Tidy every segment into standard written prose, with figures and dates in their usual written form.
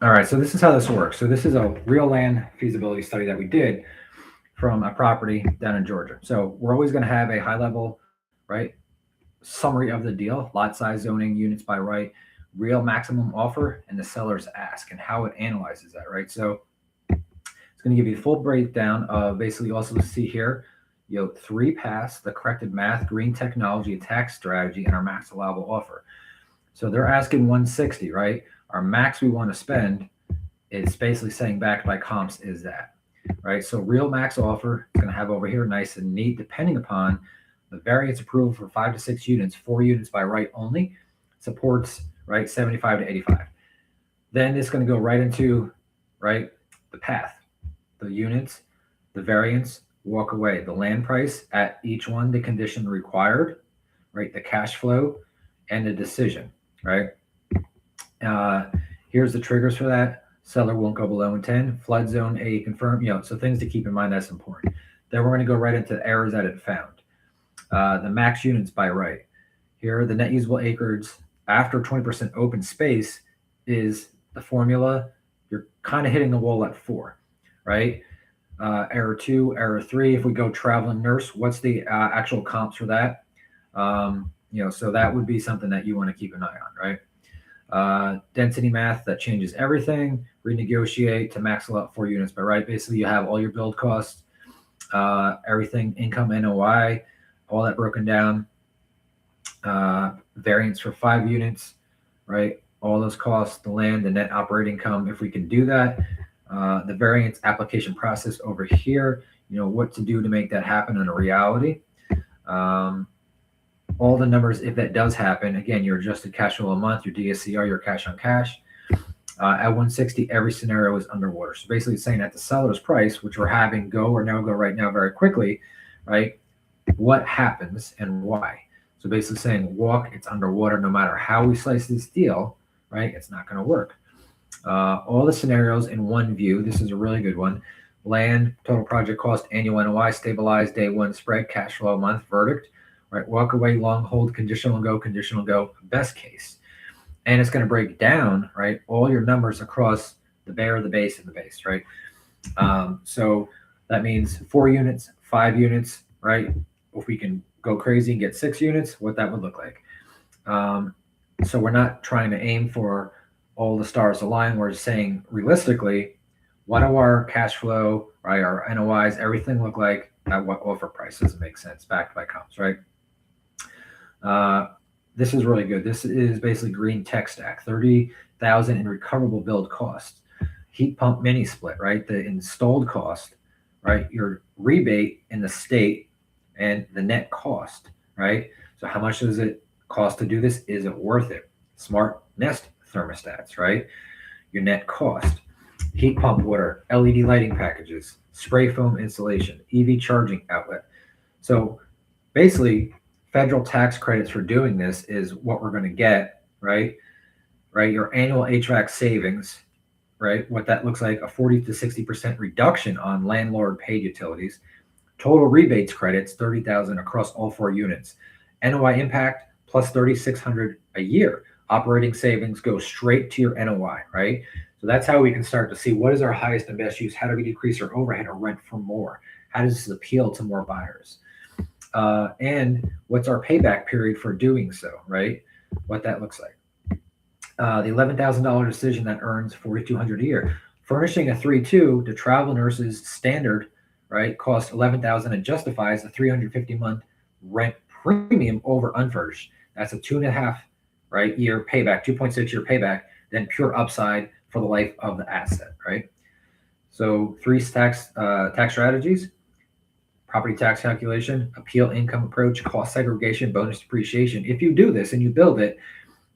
All right, so this is how this works. So this is a real land feasibility study that we did from a property down in Georgia. So we're always going to have a high level, right, summary of the deal, lot size, zoning, units by right, real maximum offer, and the seller's ask, and how it analyzes that, right? So it's going to give you a full breakdown of basically also see here, 3 pass, the corrected math, green technology, tax strategy, and our max allowable offer. So they're asking 160, right? Our max we want to spend is basically saying backed by comps is that, right? So real max offer is going to have over here nice and neat, depending upon the variance approval for 5 to 6 units, 4 units by right only, supports right 75 to 85. Then it's going to go right into right the path, the units, the variance, walk away, the land price at each one, the condition required, right, the cash flow, and the decision, right? Uh, Here's the triggers for that. Seller won't go below in 10. Flood zone A confirmed. So things to keep in mind that's important. Then we're going to go right into the errors that it found. The max units by right. Here, the net usable acreage after 20% open space is the formula. You're kind of hitting the wall at 4, right? Error 2, error 3. If we go traveling nurse, what's the actual comps for that? So that would be something that you want to keep an eye on, right? Density math, that changes everything. Renegotiate to max out 4 units by right. Basically, you have all your build costs, everything, income, NOI, all that broken down. Variance for 5 units, right? All those costs, the land, the net operating income, if we can do that. The variance application process over here, what to do to make that happen in a reality. All the numbers, if that does happen, again, your adjusted cash flow a month, your DSCR, your cash on cash. At 160, every scenario is underwater. So basically saying at the seller's price, which we're having go or no go right now very quickly, right? What happens and why? So basically saying walk, it's underwater no matter how we slice this deal, right? It's not going to work. All the scenarios in one view. This is a really good one. Land, total project cost, annual NOI, stabilized, day one spread, cash flow a month, verdict. Right, walk away, long hold, conditional go, best case. And it's going to break down, right, all your numbers across the bare, the base, and the base, right? So that means 4 units, 5 units, right? If we can go crazy and get 6 units, what that would look like. So we're not trying to aim for all the stars align. We're saying realistically, what do our cash flow, right, our NOIs, everything look like at what offer price? Does it make sense? Backed by comps, right? This is really good. This is basically green tech stack, 30,000 in recoverable build costs. Heat pump mini split, right? The installed cost, right? Your rebate in the state and the net cost, right? So how much does it cost to do this? Is it worth it? Smart Nest thermostats, right? Your net cost. Heat pump water, LED lighting packages, spray foam installation, EV charging outlet. So basically, federal tax credits for doing this is what we're going to get, right? Right, your annual HVAC savings, right? What that looks like, a 40 to 60% reduction on landlord paid utilities. Total rebates credits, 30,000 across all 4 units. NOI impact plus 3,600 a year. Operating savings go straight to your NOI, right? So that's how we can start to see what is our highest and best use. How do we decrease our overhead or rent for more? How does this appeal to more buyers? And what's our payback period for doing so, right? What that looks like. The $11,000 decision that earns $4,200 a year. Furnishing a 3.2 to travel nurses standard, right, costs $11,000 and justifies a $350 month rent premium over unfurnished. That's a 2.5 right year payback, 2.6 year payback, then pure upside for the life of the asset, right? So 3 tax strategies. Property tax calculation, appeal income approach, cost segregation, bonus depreciation. If you do this and you build it,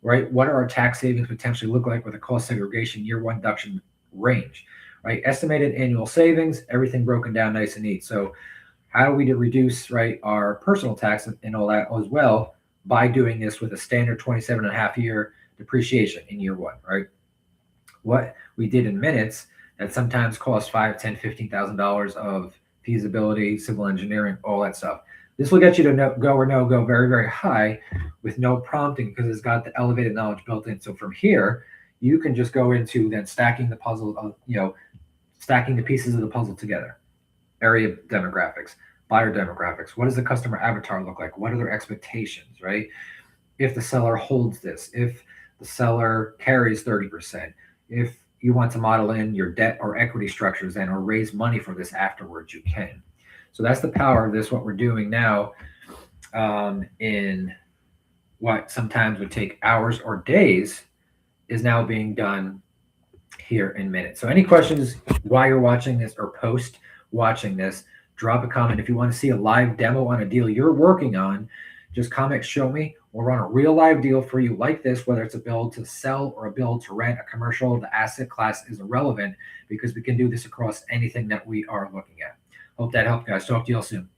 right, what are our tax savings potentially look like with a cost segregation year 1 deduction range, right? Estimated annual savings, everything broken down nice and neat. So how do we reduce, right, our personal tax and all that as well by doing this with a standard 27.5 year depreciation in year 1, right? What we did in minutes that sometimes costs $5,000, $10,000, $15,000 of feasibility, civil engineering, all that stuff. This will get you to go or no go very, very high with no prompting because it's got the elevated knowledge built in. So from here, you can just go into then stacking the puzzle of, stacking the pieces of the puzzle together. Area demographics, buyer demographics. What does the customer avatar look like? What are their expectations, right? If the seller holds this, if the seller carries 30%, if you want to model in your debt or equity structures then or raise money for this afterwards, you can. So that's the power of this. What we're doing now in what sometimes would take hours or days is now being done here in minutes. So any questions while you're watching this or post watching this, drop a comment. If you want to see a live demo on a deal you're working on, just comment, show me. We'll run a real live deal for you like this, whether it's a build to sell or a build to rent, a commercial. The asset class is irrelevant because we can do this across anything that we are looking at. Hope that helped, guys. Talk to you all soon.